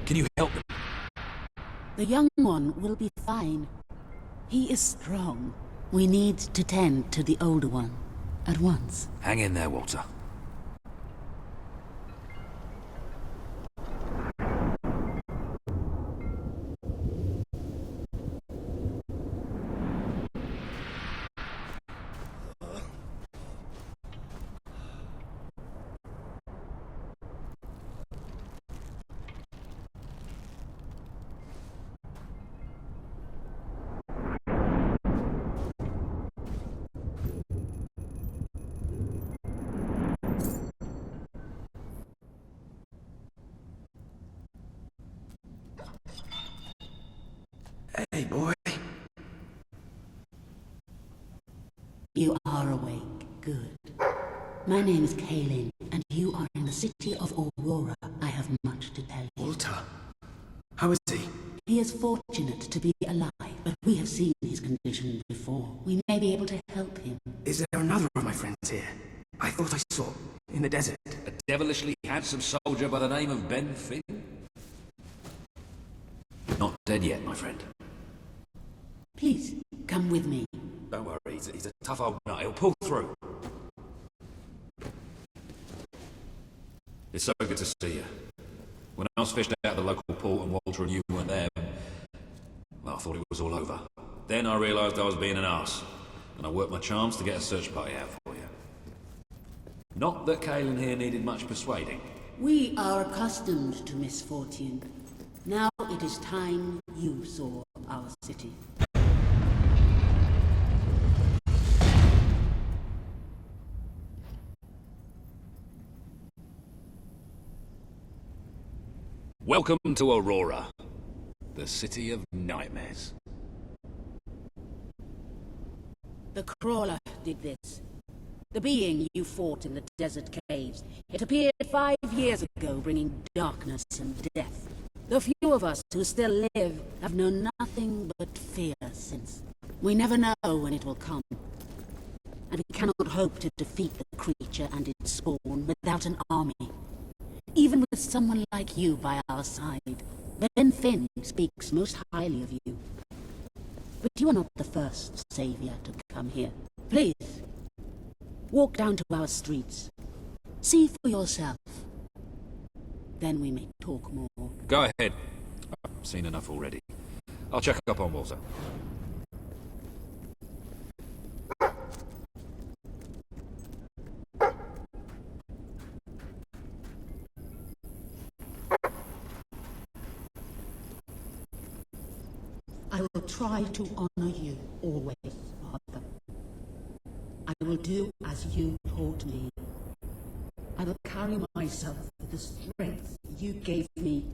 Can you help them? The young one will be fine. He is strong. We need to tend to the older one at once. Hang in there, Walter. Hey, boy. You are awake. Good. My name is Kaelin, and you are in the city of Aurora. I have much to tell you. Walter. How is he? He is fortunate to be alive, but we have seen his condition before. We may be able to help him. Is there another of my friends here? I thought I saw in the desert. A devilishly handsome soldier by the name of Ben Finn? Not dead yet, my friend. Please, come with me. Don't worry, he's a tough old nut. He'll pull through. It's so good to see you. When I was fished out of the local port and Walter and you weren't there, well, I thought it was all over. Then I realised I was being an arse, and I worked my charms to get a search party out for you. Not that Kaelin here needed much persuading. We are accustomed to misfortune. Now it is time you saw our city. Welcome to Aurora, the city of nightmares. The crawler did this. The being you fought in the desert caves. It appeared 5 years ago, bringing darkness and death. The few of us who still live have known nothing but fear since. We never know when it will come. And we cannot hope to defeat the creature and its spawn without an army. Even with someone like you by our side, Ben Finn speaks most highly of you. But you are not the first savior to come here. Please, walk down to our streets. See for yourself. Then we may talk more. Go ahead. I've seen enough already. I'll check up on Walter. I will try to honor you always, Father. I will do as you taught me. I will carry myself with the strength you gave me,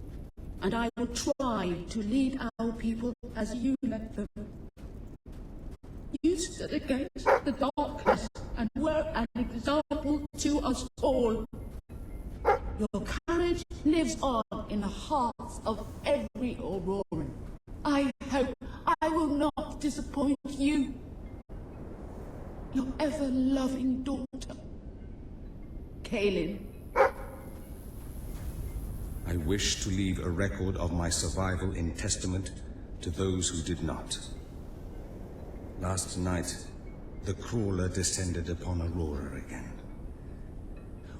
and I will try to lead our people as you led them. You stood against the darkness and were an example to us all. Your courage lives on in the hearts of every Auroran. I hope I will not disappoint you. Your ever-loving daughter, Kaelin. I wish to leave a record of my survival in testament to those who did not. Last night, the crawler descended upon Aurora again.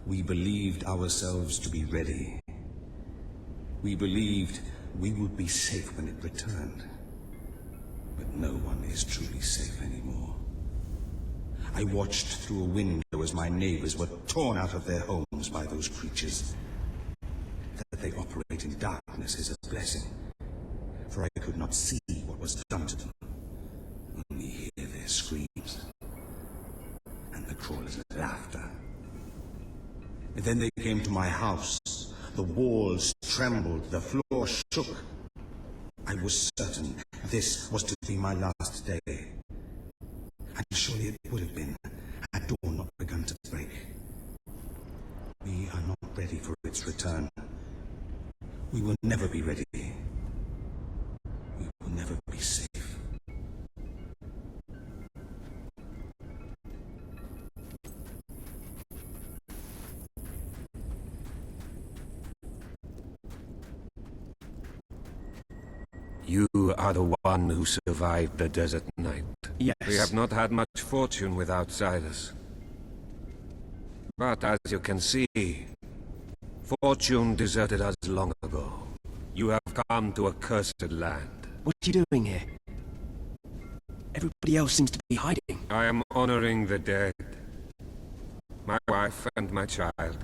We believed ourselves to be ready. We believed we would be safe when it returned. But no one is truly safe anymore. I watched through a window as my neighbors were torn out of their homes by those creatures. That they operate in darkness is a blessing, for I could not see what was done to them, only hear their screams and the crawler's laughter. And then they came to my house. The walls trembled, the floor shook. I was certain this was to be my last day. And surely it would have been, had dawn not begun to break. We are not ready for its return. We will never be ready. We will never be safe. You are the one who survived the desert night. Yes. We have not had much fortune with outsiders. But as you can see, fortune deserted us long ago. You have come to a cursed land. What are you doing here? Everybody else seems to be hiding. I am honoring the dead. My wife and my child.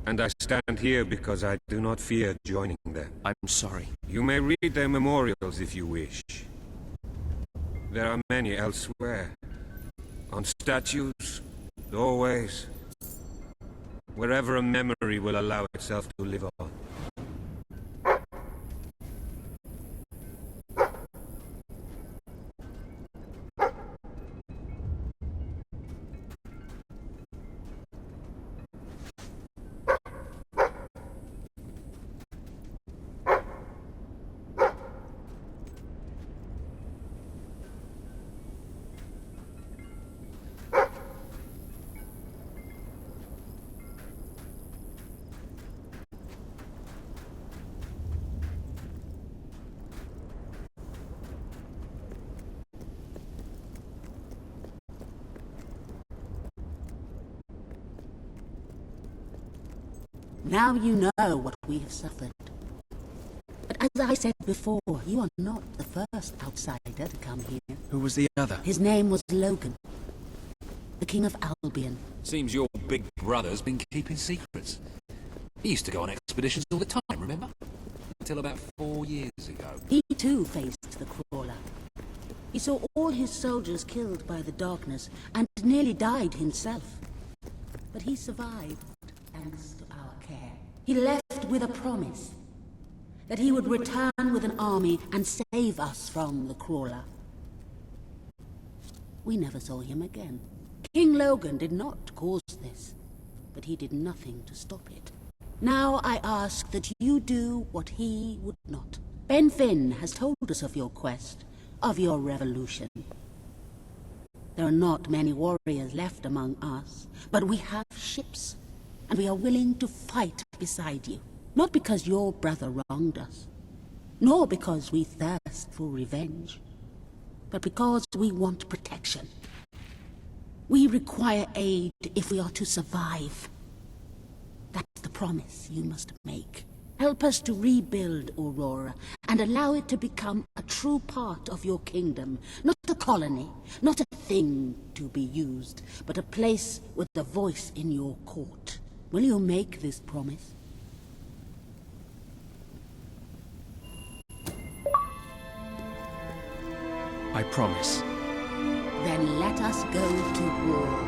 And I stand here because I do not fear joining them. I'm sorry. You may read their memorials if you wish. There are many elsewhere. On statues, doorways. Wherever a memory will allow itself to live on. Now you know what we have suffered. But as I said before, you are not the first outsider to come here. Who was the other? His name was Logan, the King of Albion. Seems your big brother's been keeping secrets. He used to go on expeditions all the time, remember? Until about 4 years ago. He too faced the Crawler. He saw all his soldiers killed by the darkness and nearly died himself. But he survived thanks to our care. He left with a promise that he would return with an army and save us from the Crawler. We never saw him again. King Logan did not cause this, but he did nothing to stop it. Now I ask that you do what he would not. Ben Finn has told us of your quest, of your revolution. There are not many warriors left among us, but we have ships, and we are willing to fight beside you. Not because your brother wronged us, nor because we thirst for revenge, but because we want protection. We require aid if we are to survive. That's the promise you must make. Help us to rebuild Aurora and allow it to become a true part of your kingdom. Not a colony, not a thing to be used, but a place with a voice in your court. Will you make this promise? I promise. Then let us go to war.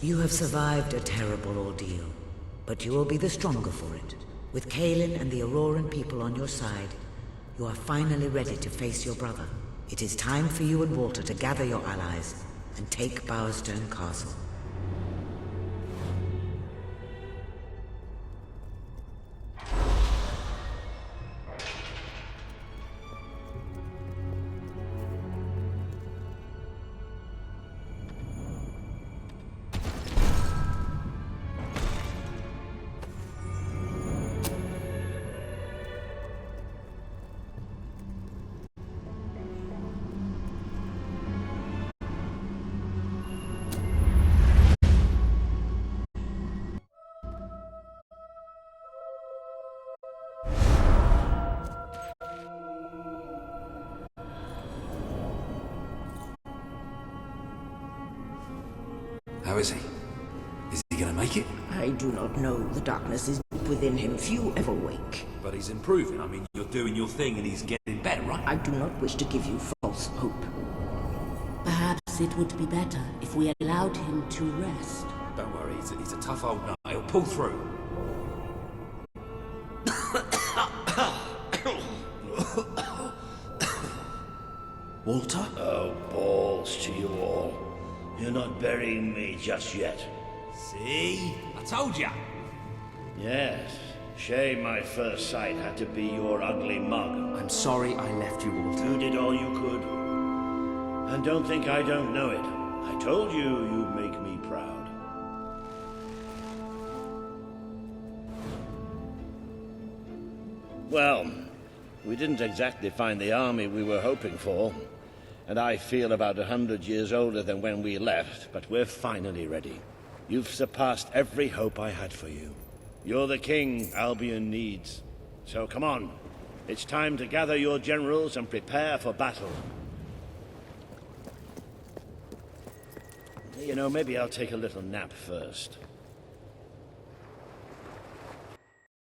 You have survived a terrible ordeal, but you will be the stronger for it. With Kaelin and the Auroran people on your side, you are finally ready to face your brother. It is time for you and Walter to gather your allies and take Bowerstone Castle. How is he? Is he gonna make it? I do not know. The darkness is deep within him. Few ever wake. But he's improving. I mean, you're doing your thing and he's getting better, right? I do not wish to give you false hope. Perhaps it would be better if we allowed him to rest. Don't worry, he's a tough old nut. He'll pull through. Walter? Oh, balls to you all. You're not burying me just yet. See? I told ya. Yes. Shame my first sight had to be your ugly mug. I'm sorry I left you, Walter. You did all you could. And don't think I don't know it. I told you you'd make me proud. Well, we didn't exactly find the army we were hoping for. And I feel about 100 years older than when we left, but we're finally ready. You've surpassed every hope I had for you. You're the king Albion needs. So come on. It's time to gather your generals and prepare for battle. You know, maybe I'll take a little nap first.